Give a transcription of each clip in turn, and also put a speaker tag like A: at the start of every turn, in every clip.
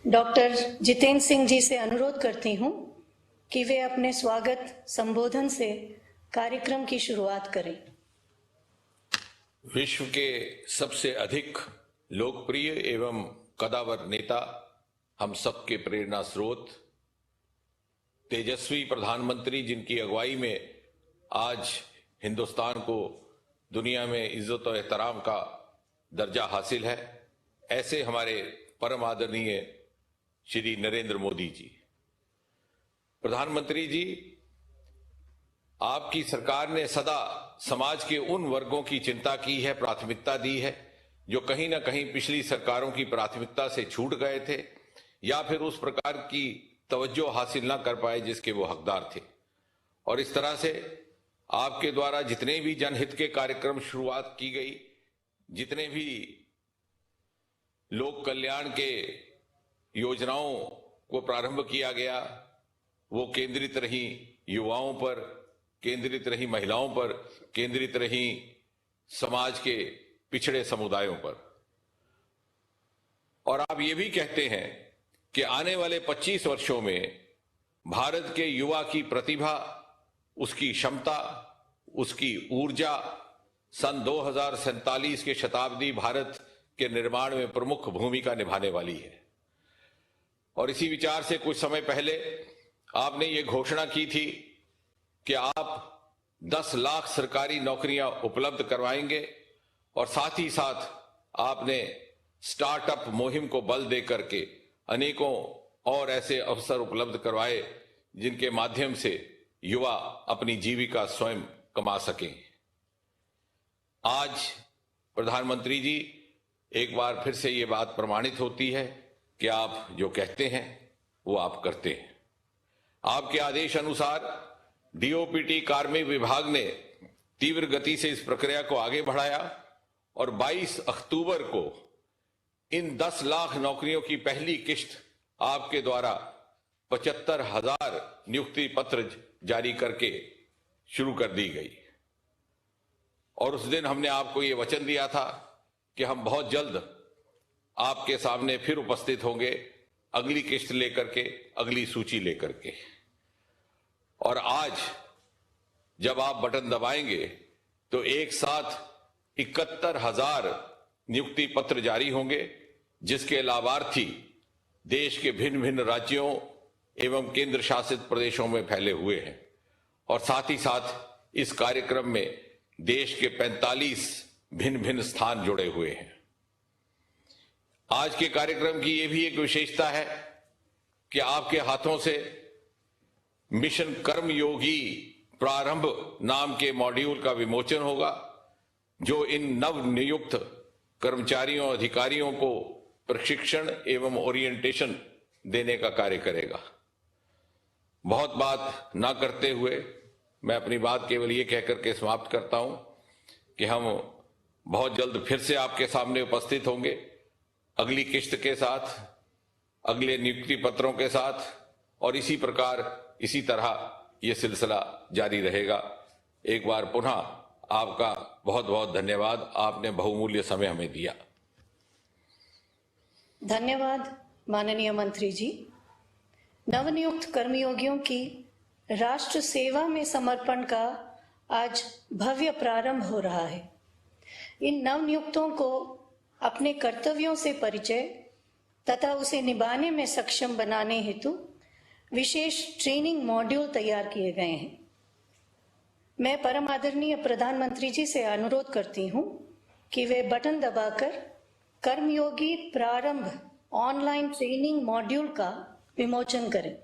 A: Doctor Jitendra Singh ji से अनुरोध करती हूं कि वे अपने स्वागत संबोधन से कार्यक्रम की शुरुआत करें।
B: विश्व के सबसे अधिक लोकप्रिय एवं कदावर नेता, हम सबके प्रेरणा स्रोत, तेजस्वी प्रधानमंत्री जिनकी अगुवाई में आज हिंदुस्तान को दुनिया में इज्जत और एहतराम का दर्जा हासिल है, ऐसे हमारे परम आदरणीय श्री नरेंद्र मोदी जी। प्रधानमंत्री जी, आपकी सरकार ने सदा समाज के उन वर्गों की चिंता की है, प्राथमिकता दी है, जो कहीं ना कहीं पिछली सरकारों की प्राथमिकता से छूट गए थे या फिर उस प्रकार की तवज्जो हासिल ना कर पाए जिसके वो हकदार थे। और इस तरह से आपके द्वारा जितने भी जनहित के कार्यक्रम शुरुआत की गई, जितने भी लोक कल्याण के योजनाओं को प्रारंभ किया गया, वो केंद्रित रही युवाओं पर, केंद्रित रही महिलाओं पर, केंद्रित रही समाज के पिछड़े समुदायों पर। और आप ये भी कहते हैं कि आने वाले 25 वर्षों में भारत के युवा की प्रतिभा, उसकी क्षमता, उसकी ऊर्जा सन 2047 के शताब्दी भारत के निर्माण में प्रमुख भूमिका निभाने वाली है। और इसी विचार से कुछ समय पहले आपने ये घोषणा की थी कि आप 10 लाख सरकारी नौकरियां उपलब्ध करवाएंगे और साथ ही साथ आपने स्टार्टअप मुहिम को बल दे करके अनेकों और ऐसे अवसर उपलब्ध करवाए जिनके माध्यम से युवा अपनी जीविका स्वयं कमा सकें। आज प्रधानमंत्री जी, एक बार फिर से ये बात प्रमाणित होती है कि आप जो कहते हैं वो आप करते हैं। आपके आदेश अनुसार डीओपीटी कार्मिक विभाग ने तीव्र गति से इस प्रक्रिया को आगे बढ़ाया और 22 अक्टूबर को इन 10 लाख नौकरियों की पहली किश्त आपके द्वारा 75,000 नियुक्ति पत्र जारी करके शुरू कर दी गई। और उस दिन हमने आपको ये वचन दिया था कि हम बहुत जल्द आपके सामने फिर उपस्थित होंगे, अगली किश्त लेकर के, अगली सूची लेकर के। और आज जब आप बटन दबाएंगे तो एक साथ 71,000 नियुक्ति पत्र जारी होंगे, जिसके लाभार्थी देश के भिन्न भिन्न राज्यों एवं केंद्र शासित प्रदेशों में फैले हुए हैं। और साथ ही साथ इस कार्यक्रम में देश के 45 भिन्न भिन्न स्थान जुड़े हुए हैं। आज के कार्यक्रम की यह भी एक विशेषता है कि आपके हाथों से मिशन कर्मयोगी प्रारंभ नाम के मॉड्यूल का विमोचन होगा, जो इन नव नियुक्त कर्मचारियों अधिकारियों को प्रशिक्षण एवं ओरिएंटेशन देने का कार्य करेगा। बहुत बात ना करते हुए मैं अपनी बात केवल ये कहकर के समाप्त करता हूं कि हम बहुत जल्द फिर से आपके सामने उपस्थित होंगे, अगली किश्त के साथ, अगले नियुक्ति पत्रों के साथ, और इसी प्रकार इसी तरह ये सिलसिला जारी रहेगा। एक बार पुनः आपका बहुत बहुत धन्यवाद, आपने बहुमूल्य समय हमें दिया।
A: धन्यवाद माननीय मंत्री जी। नवनियुक्त कर्मयोगियों की राष्ट्र सेवा में समर्पण का आज भव्य प्रारंभ हो रहा है। इन नवनियुक्तों को अपने कर्तव्यों से परिचय तथा उसे निभाने में सक्षम बनाने हेतु विशेष ट्रेनिंग मॉड्यूल तैयार किए गए हैं। मैं परम आदरणीय प्रधानमंत्री जी से अनुरोध करती हूं कि वे बटन दबाकर कर्मयोगी प्रारंभ ऑनलाइन ट्रेनिंग मॉड्यूल का विमोचन करें।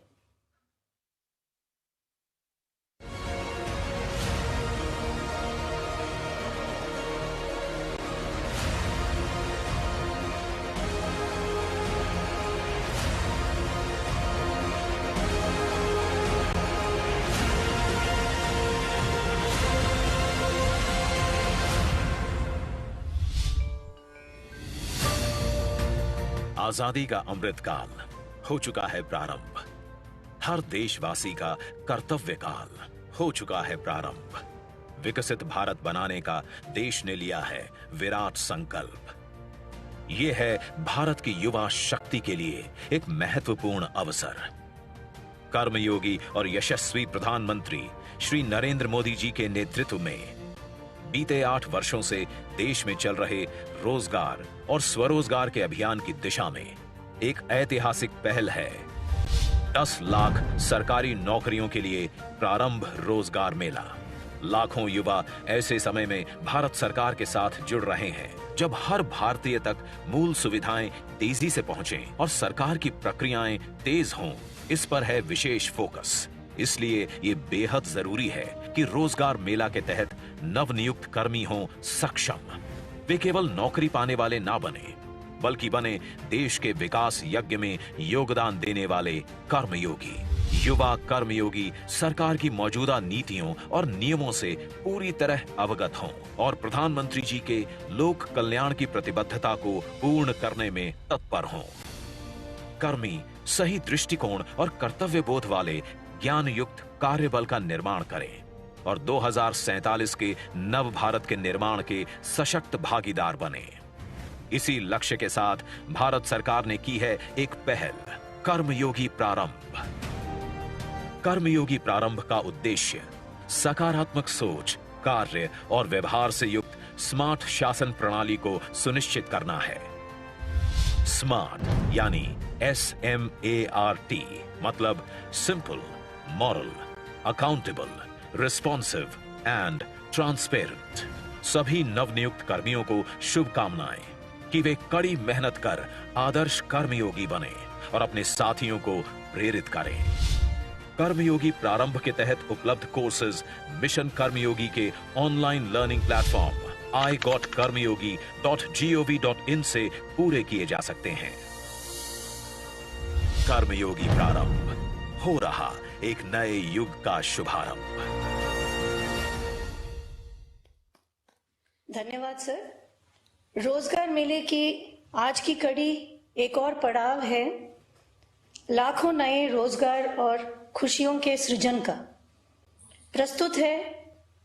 C: आजादी का अमृतकाल हो चुका है प्रारंभ। हर देशवासी का कर्तव्य काल हो चुका है प्रारंभ। विकसित भारत बनाने का देश ने लिया है विराट संकल्प। ये है भारत की युवा शक्ति के लिए एक महत्वपूर्ण अवसर। कर्मयोगी और यशस्वी प्रधानमंत्री श्री नरेंद्र मोदी जी के नेतृत्व में बीते 8 वर्षों से देश में चल रहे रोजगार और स्वरोजगार के अभियान की दिशा में एक ऐतिहासिक पहल है। 10 लाख सरकारी नौकरियों के लिए प्रारंभ रोजगार मेला। लाखों युवा ऐसे समय में भारत सरकार के साथ जुड़ रहे हैं जब हर भारतीय तक मूल सुविधाएं तेजी से पहुंचें और सरकार की प्रक्रियाएं तेज हों, इस पर है विशेष फोकस। इसलिए ये बेहद जरूरी है कि रोजगार मेला के तहत नवनियुक्त कर्मी हों सक्षम। वे केवल नौकरी पाने वाले ना बने, बल्कि बने देश के विकास यज्ञ में योगदान देने वाले कर्मयोगी। युवा कर्मयोगी सरकार की मौजूदा नीतियों और नियमों से पूरी तरह अवगत हों और प्रधानमंत्री जी के लोक कल्याण की प्रतिबद्धता को पूर्ण करने में तत्पर हों। कर्मी सही दृष्टिकोण और कर्तव्य बोध वाले ज्ञान युक्त कार्यबल का निर्माण करें और 2047 के नव भारत के निर्माण के सशक्त भागीदार बने। इसी लक्ष्य के साथ भारत सरकार ने की है एक पहल, कर्मयोगी प्रारंभ। कर्मयोगी प्रारंभ का उद्देश्य सकारात्मक सोच, कार्य और व्यवहार से युक्त स्मार्ट शासन प्रणाली को सुनिश्चित करना है। स्मार्ट यानी SMART मतलब simple, moral, accountable, responsive and transparent. सभी नवनियुक्त कर्मियों को शुभकामनाएं कि वे कड़ी मेहनत कर आदर्श कर्मयोगी बने और अपने साथियों को प्रेरित करें। कर्मयोगी प्रारंभ के तहत उपलब्ध कोर्सेज मिशन कर्मयोगी के ऑनलाइन लर्निंग प्लेटफॉर्म igotkarmayogi.gov.in से पूरे किए जा सकते हैं। कर्मयोगी प्रारंभ, हो रहा एक नए युग का शुभारंभ।
A: धन्यवाद सर। रोजगार मेले की आज की कड़ी एक और पड़ाव है लाखों नए रोजगार और खुशियों के सृजन का। प्रस्तुत है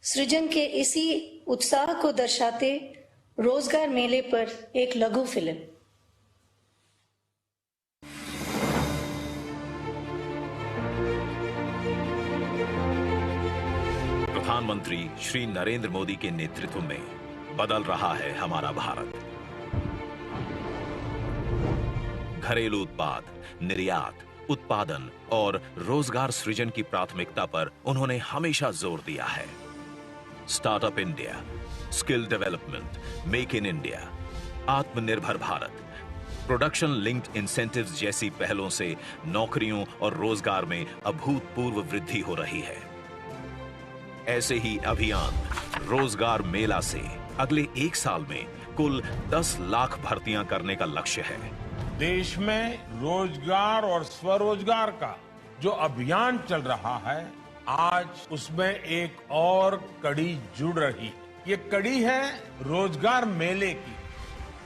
A: सृजन के इसी उत्साह को दर्शाते रोजगार मेले पर एक लघु फिल्म।
C: प्रधानमंत्री श्री नरेंद्र मोदी के नेतृत्व में बदल रहा है हमारा भारत। घरेलू उत्पाद, निर्यात, उत्पादन और रोजगार सृजन की प्राथमिकता पर उन्होंने हमेशा जोर दिया है। Startup India, skill development, make in India, आत्मनिर्भर भारत, प्रोडक्शन लिंक्ड इंसेंटिव्स जैसी पहलों से नौकरियों और रोजगार में अभूतपूर्व वृद्धि हो रही है। ऐसे ही अभियान रोजगार मेला से अगले 1 साल में कुल 10 लाख भर्तियां करने का लक्ष्य है।
D: देश में रोजगार और स्वरोजगार का जो अभियान चल रहा है, आज उसमें एक और कड़ी जुड़ रही है। ये कड़ी है रोजगार मेले की।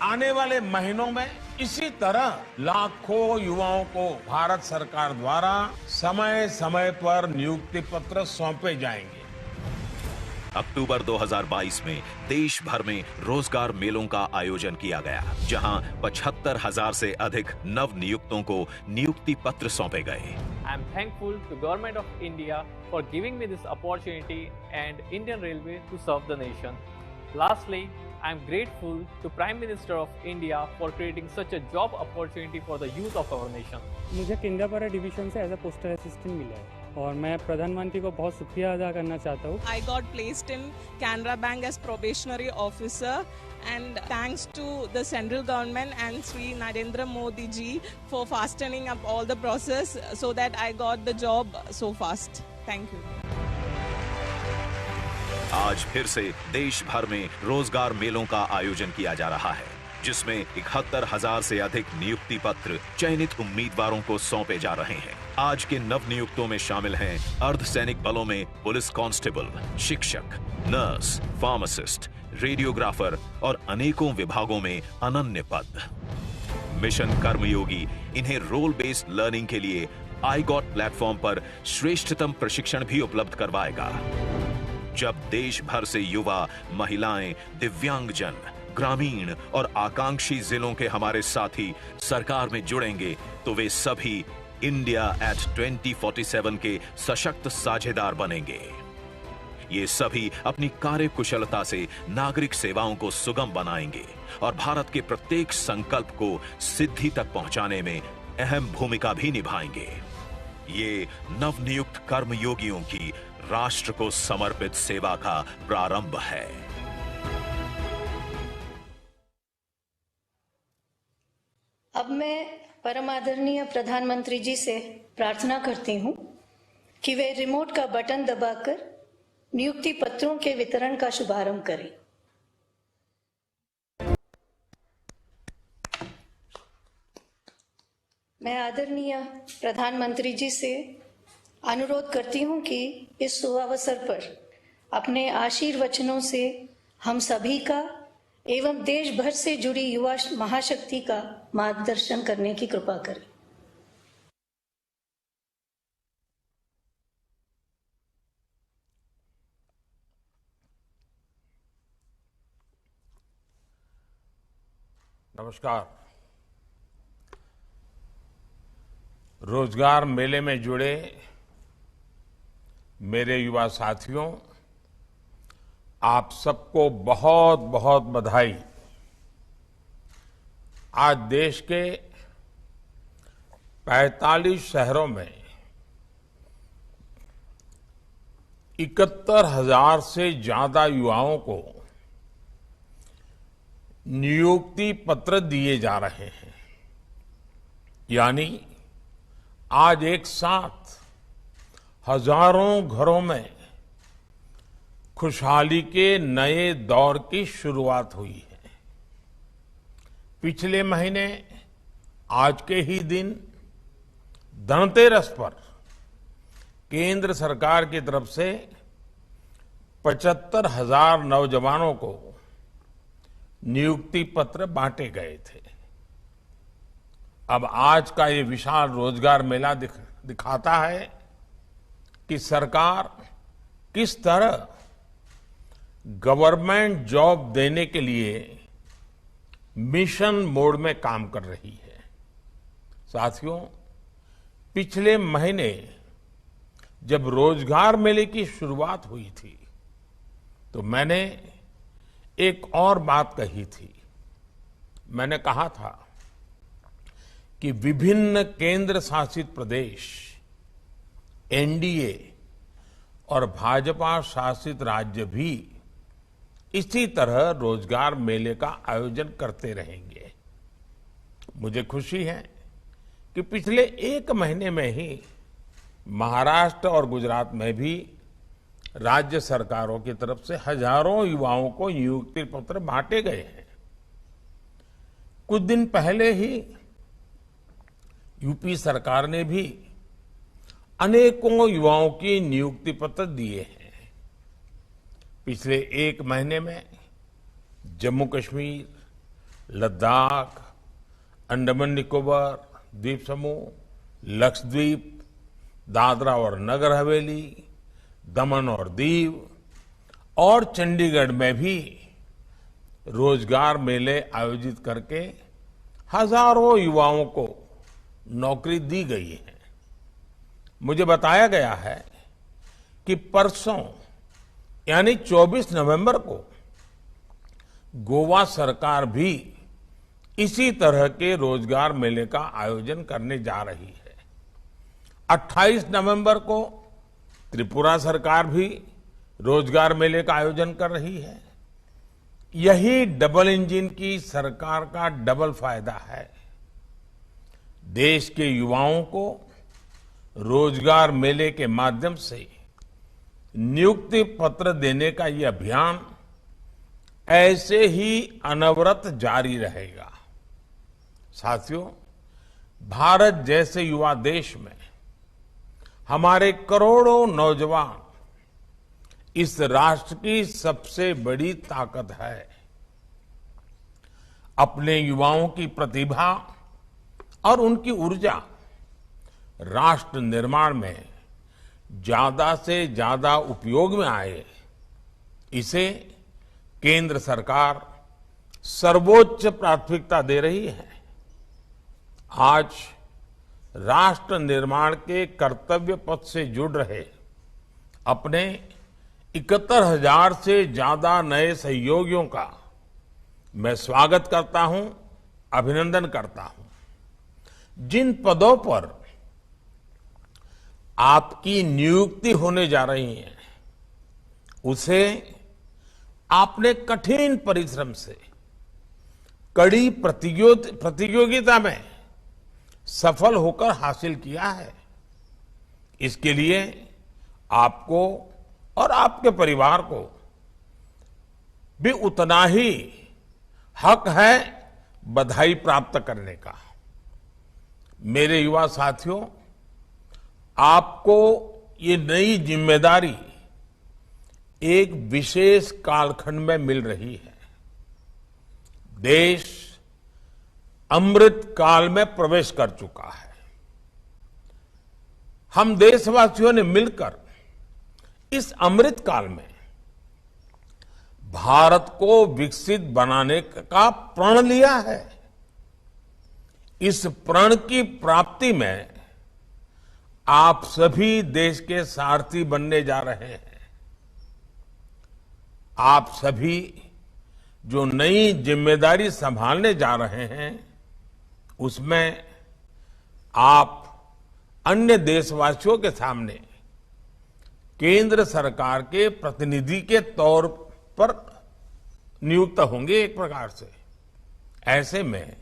D: आने वाले महीनों में इसी तरह लाखों युवाओं को भारत सरकार द्वारा समय समय पर नियुक्ति पत्र सौंपे जाएंगे।
C: अक्टूबर 2022 में देश भर में रोजगार मेलों का आयोजन किया गया, जहां 75,000 से अधिक नव नियुक्तों को नियुक्ति पत्र सौंपे गए।
E: I am thankful to Government of India for giving me this opportunity and Indian Railway to serve the nation. Lastly, I am grateful to Prime Minister of India for creating such a job opportunity for the youth of our nation.
F: मुझे Kendrapara division से as a postal assistant मिला है और मैं प्रधानमंत्री को बहुत शुक्रिया अदा करना चाहता हूँ।
G: I got placed in Canara Bank as probationary officer, and thanks to the central government and Sri Narendra Modi ji for fastening up all the process so that I got the job so fast. Thank you.
C: आज फिर से देश भर में रोजगार मेलों का आयोजन किया जा रहा है, जिसमें 71,000 से अधिक नियुक्ति पत्र चयनित उम्मीदवारों को सौंपे जा रहे हैं। आज के नव नियुक्तों में शामिल हैं अर्धसैनिक बलों में पुलिस कांस्टेबल, शिक्षक, नर्स, फार्मासिस्ट, रेडियोग्राफर और अनेकों विभागों में अनन्य पद। मिशन कर्मयोगी इन्हें रोल बेस्ड लर्निंग के लिए iGot प्लेटफॉर्म पर श्रेष्ठतम प्रशिक्षण भी उपलब्ध करवाएगा। जब देश भर से युवा, महिलाएं, दिव्यांगजन, ग्रामीण और आकांक्षी जिलों के हमारे साथी सरकार में जुड़ेंगे तो वे सभी इंडिया एट 2047 के सशक्त साझेदार बनेंगे। ये सभी अपनी कार्यकुशलता से नागरिक सेवाओं को सुगम बनाएंगे और भारत के प्रत्येक संकल्प को सिद्धि तक पहुंचाने में अहम भूमिका भी निभाएंगे। ये नवनियुक्त कर्मयोगियों की राष्ट्र को समर्पित सेवा का प्रारंभ है।
A: अब मैं परम आदरणीय प्रधानमंत्री जी से प्रार्थना करती हूं कि वे रिमोट का बटन दबाकर नियुक्ति पत्रों के वितरण का शुभारंभ करें। मैं आदरणीय प्रधानमंत्री जी से अनुरोध करती हूं कि इस सुअवसर पर अपने आशीर्वचनों से हम सभी का एवं देश भर से जुड़ी युवा महाशक्ति का मार्गदर्शन करने की कृपा करें।
D: नमस्कार। रोजगार मेले में जुड़े मेरे युवा साथियों, आप सबको बहुत बहुत बधाई। आज देश के 45 शहरों में 71,000 से ज्यादा युवाओं को नियुक्ति पत्र दिए जा रहे हैं। यानी आज एक साथ हजारों घरों में खुशहाली के नए दौर की शुरुआत हुई है। पिछले महीने आज के ही दिन धनतेरस पर केंद्र सरकार की तरफ से 75,000 नौजवानों को नियुक्ति पत्र बांटे गए थे। अब आज का ये विशाल रोजगार मेला दिखाता है कि सरकार किस तरह गवर्नमेंट जॉब देने के लिए मिशन मोड में काम कर रही है। साथियों, पिछले महीने जब रोजगार मेले की शुरुआत हुई थी तो मैंने एक और बात कही थी। मैंने कहा था कि विभिन्न केंद्र शासित प्रदेश, एनडीए और भाजपा शासित राज्य भी इसी तरह रोजगार मेले का आयोजन करते रहेंगे। मुझे खुशी है कि पिछले एक महीने में ही महाराष्ट्र और गुजरात में भी राज्य सरकारों की तरफ से हजारों युवाओं को नियुक्ति पत्र बांटे गए हैं। कुछ दिन पहले ही यूपी सरकार ने भी अनेकों युवाओं की नियुक्ति पत्र दिए हैं। पिछले एक महीने में जम्मू कश्मीर, लद्दाख, अंडमान निकोबार द्वीप समूह, लक्षद्वीप, दादरा और नगर हवेली, दमन और दीव और चंडीगढ़ में भी रोजगार मेले आयोजित करके हजारों युवाओं को नौकरी दी गई है। मुझे बताया गया है कि परसों यानी 24 नवंबर को गोवा सरकार भी इसी तरह के रोजगार मेले का आयोजन करने जा रही है। 28 नवंबर को त्रिपुरा सरकार भी रोजगार मेले का आयोजन कर रही है। यही डबल इंजन की सरकार का डबल फायदा है। देश के युवाओं को रोजगार मेले के माध्यम से नियुक्ति पत्र देने का ये अभियान ऐसे ही अनवरत जारी रहेगा। साथियों, भारत जैसे युवा देश में हमारे करोड़ों नौजवान इस राष्ट्र की सबसे बड़ी ताकत है। अपने युवाओं की प्रतिभा और उनकी ऊर्जा राष्ट्र निर्माण में ज्यादा से ज्यादा उपयोग में आए, इसे केंद्र सरकार सर्वोच्च प्राथमिकता दे रही है। आज राष्ट्र निर्माण के कर्तव्य पथ से जुड़ रहे अपने 71,000 से ज्यादा नए सहयोगियों का मैं स्वागत करता हूं, अभिनंदन करता हूं। जिन पदों पर आपकी नियुक्ति होने जा रही है, उसे आपने कठिन परिश्रम से कड़ी प्रतियोगिता में सफल होकर हासिल किया है। इसके लिए आपको और आपके परिवार को भी उतना ही हक है बधाई प्राप्त करने का। मेरे युवा साथियों, आपको ये नई जिम्मेदारी एक विशेष कालखंड में मिल रही है। देश अमृत काल में प्रवेश कर चुका है। हम देशवासियों ने मिलकर इस अमृत काल में भारत को विकसित बनाने का प्रण लिया है। इस प्रण की प्राप्ति में आप सभी देश के सारथी बनने जा रहे हैं। आप सभी जो नई जिम्मेदारी संभालने जा रहे हैं, उसमें आप अन्य देशवासियों के सामने केंद्र सरकार के प्रतिनिधि के तौर पर नियुक्त होंगे एक प्रकार से। ऐसे में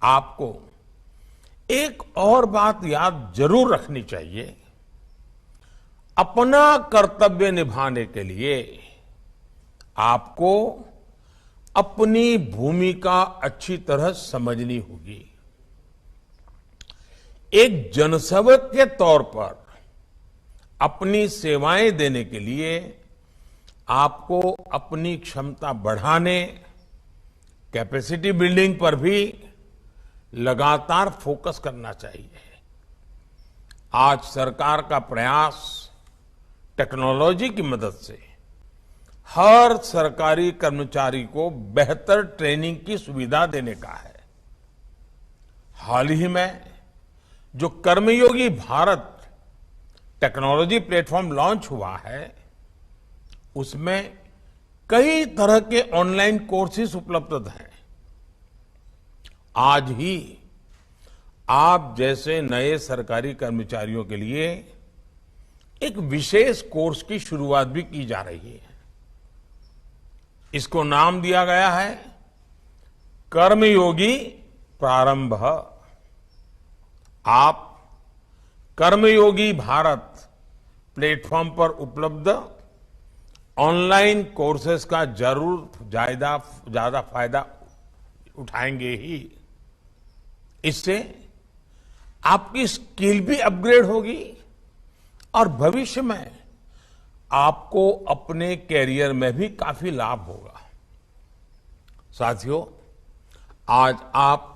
D: आपको एक और बात याद जरूर रखनी चाहिए। अपना कर्तव्य निभाने के लिए आपको अपनी भूमिका अच्छी तरह समझनी होगी। एक जनसेवक के तौर पर अपनी सेवाएं देने के लिए आपको अपनी क्षमता बढ़ाने, कैपेसिटी बिल्डिंग पर भी लगातार फोकस करना चाहिए। आज सरकार का प्रयास टेक्नोलॉजी की मदद से हर सरकारी कर्मचारी को बेहतर ट्रेनिंग की सुविधा देने का है। हाल ही में जो कर्मयोगी भारत टेक्नोलॉजी प्लेटफॉर्म लॉन्च हुआ है, उसमें कई तरह के ऑनलाइन कोर्सेज उपलब्ध हैं। आज ही आप जैसे नए सरकारी कर्मचारियों के लिए एक विशेष कोर्स की शुरुआत भी की जा रही है। इसको नाम दिया गया है कर्मयोगी प्रारंभ। आप कर्मयोगी भारत प्लेटफॉर्म पर उपलब्ध ऑनलाइन कोर्सेज का जरूर ज्यादा फायदा उठाएंगे ही। इससे आपकी स्किल भी अपग्रेड होगी और भविष्य में आपको अपने कैरियर में भी काफी लाभ होगा। साथियों, आज आप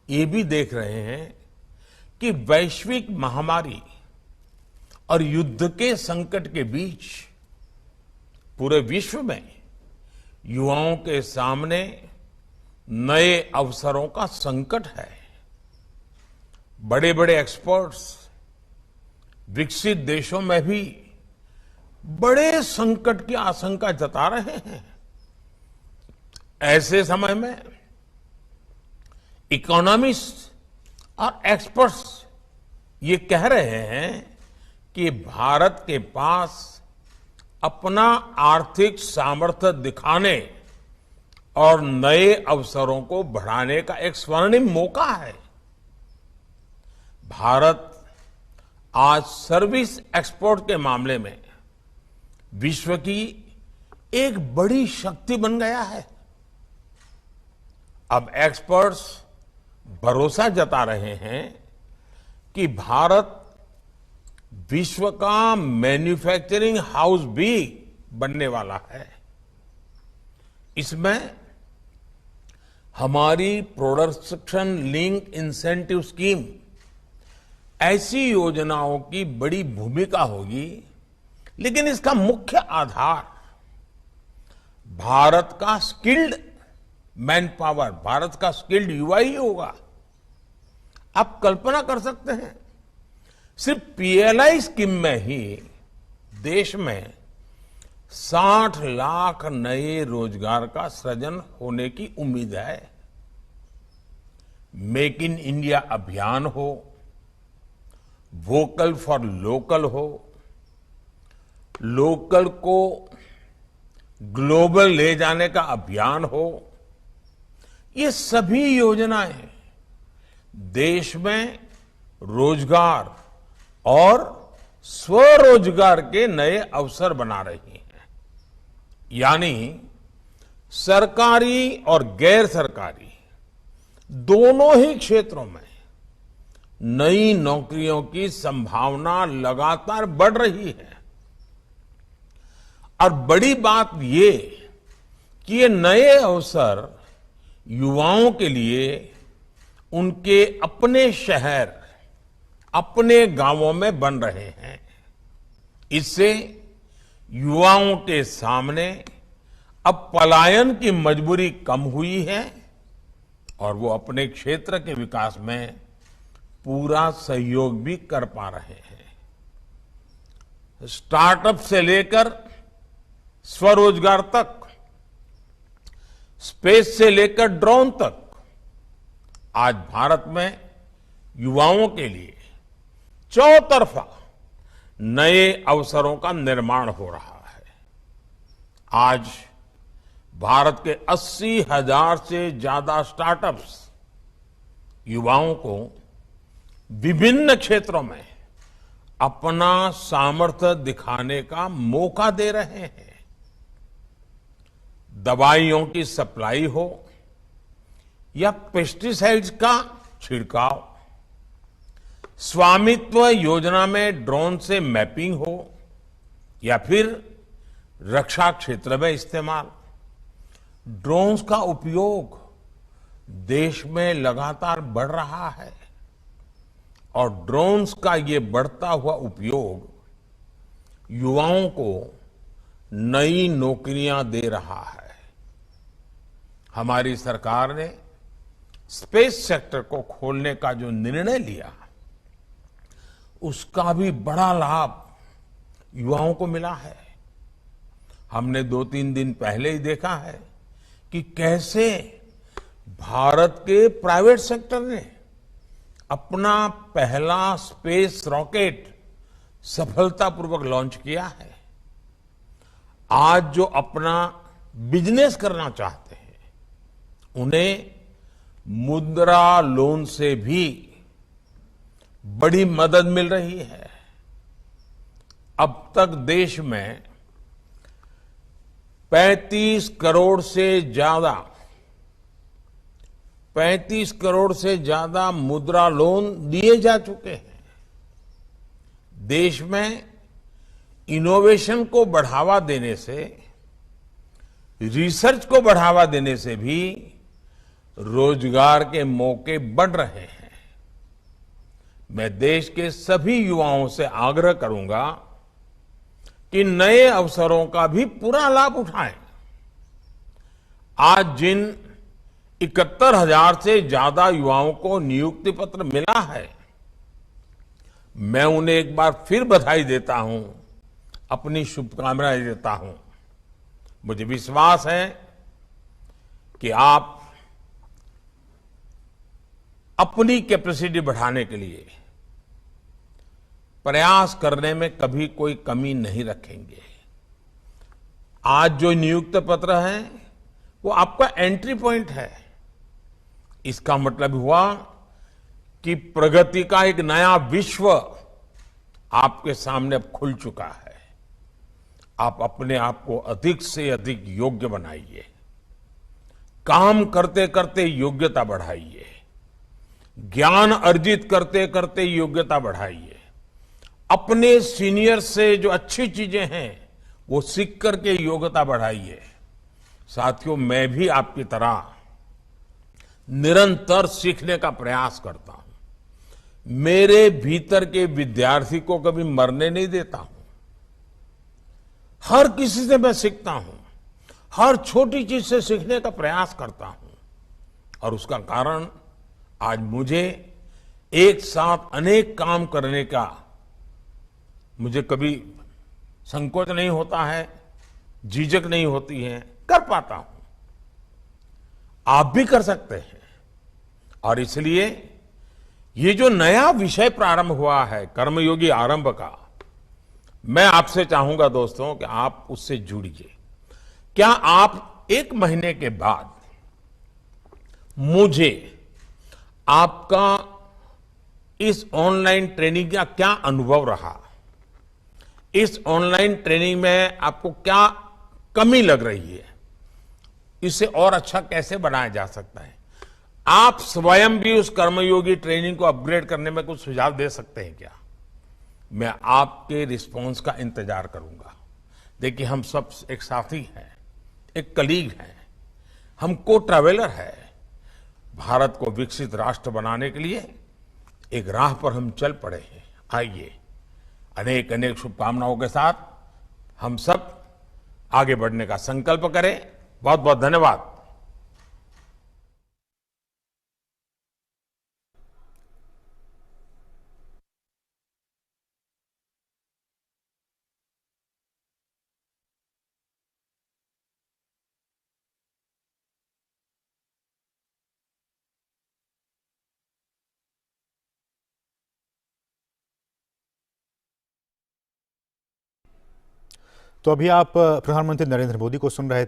D: ये भी देख रहे हैं कि वैश्विक महामारी और युद्ध के संकट के बीच पूरे विश्व में युवाओं के सामने नए अवसरों का संकट है। बड़े बड़े एक्सपर्ट्स विकसित देशों में भी बड़े संकट की आशंका जता रहे हैं। ऐसे समय में इकोनॉमिस्ट और एक्सपर्ट्स ये कह रहे हैं कि भारत के पास अपना आर्थिक सामर्थ्य दिखाने और नए अवसरों को बढ़ाने का एक स्वर्णिम मौका है। भारत आज सर्विस एक्सपोर्ट के मामले में विश्व की एक बड़ी शक्ति बन गया है। अब एक्सपर्ट्स भरोसा जता रहे हैं कि भारत विश्व का मैन्युफैक्चरिंग हाउस भी बनने वाला है। इसमें हमारी प्रोडक्शन लिंक इंसेंटिव स्कीम ऐसी योजनाओं की बड़ी भूमिका होगी, लेकिन इसका मुख्य आधार भारत का स्किल्ड मैन पावर, भारत का स्किल्ड युवा ही होगा। आप कल्पना कर सकते हैं, सिर्फ पीएलआई स्कीम में ही देश में 60 लाख नए रोजगार का सृजन होने की उम्मीद है। मेक इन इंडिया अभियान हो, वोकल फॉर लोकल हो, लोकल को ग्लोबल ले जाने का अभियान हो, ये सभी योजनाएं देश में रोजगार और स्वरोजगार के नए अवसर बना रही हैं। यानी सरकारी और गैर सरकारी दोनों ही क्षेत्रों में नई नौकरियों की संभावना लगातार बढ़ रही है। और बड़ी बात ये कि ये नए अवसर युवाओं के लिए उनके अपने शहर, अपने गांवों में बन रहे हैं। इससे युवाओं के सामने अब पलायन की मजबूरी कम हुई है और वो अपने क्षेत्र के विकास में पूरा सहयोग भी कर पा रहे हैं। स्टार्टअप से लेकर स्वरोजगार तक, स्पेस से लेकर ड्रोन तक, आज भारत में युवाओं के लिए चौतरफा नए अवसरों का निर्माण हो रहा है। आज भारत के 80,000 से ज्यादा स्टार्टअप्स युवाओं को विभिन्न क्षेत्रों में अपना सामर्थ्य दिखाने का मौका दे रहे हैं। दवाइयों की सप्लाई हो या पेस्टिसाइड्स का छिड़काव, स्वामित्व योजना में ड्रोन से मैपिंग हो या फिर रक्षा क्षेत्र में इस्तेमाल, ड्रोन्स का उपयोग देश में लगातार बढ़ रहा है और ड्रोन्स का ये बढ़ता हुआ उपयोग युवाओं को नई नौकरियां दे रहा है। हमारी सरकार ने स्पेस सेक्टर को खोलने का जो निर्णय लिया, उसका भी बड़ा लाभ युवाओं को मिला है। हमने 2-3 दिन पहले ही देखा है कि कैसे भारत के प्राइवेट सेक्टर ने अपना पहला स्पेस रॉकेट सफलतापूर्वक लॉन्च किया है। आज जो अपना बिजनेस करना चाहते हैं, उन्हें मुद्रा लोन से भी बड़ी मदद मिल रही है। अब तक देश में 35 करोड़ से ज्यादा मुद्रा लोन दिए जा चुके हैं। देश में इनोवेशन को बढ़ावा देने से, रिसर्च को बढ़ावा देने से भी रोजगार के मौके बढ़ रहे हैं। मैं देश के सभी युवाओं से आग्रह करूंगा कि नए अवसरों का भी पूरा लाभ उठाएं। आज जिन 71,000 से ज्यादा युवाओं को नियुक्ति पत्र मिला है, मैं उन्हें एक बार फिर बधाई देता हूं, अपनी शुभकामनाएं देता हूं। मुझे विश्वास है कि आप अपनी कैपेसिटी बढ़ाने के लिए प्रयास करने में कभी कोई कमी नहीं रखेंगे। आज जो नियुक्ति पत्र है वो आपका एंट्री पॉइंट है। इसका मतलब हुआ कि प्रगति का एक नया विश्व आपके सामने अब खुल चुका है। आप अपने आप को अधिक से अधिक योग्य बनाइए, काम करते करते योग्यता बढ़ाइए, ज्ञान अर्जित करते करते योग्यता बढ़ाइए, अपने सीनियर से जो अच्छी चीजें हैं वो सीख करके योग्यता बढ़ाइए। साथियों, मैं भी आपकी तरह निरंतर सीखने का प्रयास करता हूं। मेरे भीतर के विद्यार्थी को कभी मरने नहीं देता हूं। हर किसी से मैं सीखता हूं, हर छोटी चीज से सीखने का प्रयास करता हूं। और उसका कारण आज मुझे एक साथ अनेक काम करने का मुझे कभी संकोच नहीं होता है, झिझक नहीं होती है, कर पाता हूं। आप भी कर सकते हैं। और इसलिए ये जो नया विषय प्रारंभ हुआ है कर्मयोगी आरंभ का, मैं आपसे चाहूंगा दोस्तों कि आप उससे जुड़िए। क्या आप 1 महीने के बाद मुझे आपका इस ऑनलाइन ट्रेनिंग का क्या अनुभव रहा, इस ऑनलाइन ट्रेनिंग में आपको क्या कमी लग रही है, इसे और अच्छा कैसे बनाया जा सकता है, आप स्वयं भी उस कर्मयोगी ट्रेनिंग को अपग्रेड करने में कुछ सुझाव दे सकते हैं क्या? मैं आपके रिस्पॉन्स का इंतजार करूंगा। देखिए, हम सब एक साथी हैं, एक कलीग हैं, हम को ट्रैवलर है। भारत को विकसित राष्ट्र बनाने के लिए एक राह पर हम चल पड़े हैं। आइए, अनेक अनेक शुभकामनाओं के साथ हम सब आगे बढ़ने का संकल्प करें। बहुत बहुत धन्यवाद।
H: तो अभी आप प्रधानमंत्री नरेंद्र मोदी को सुन रहे थे।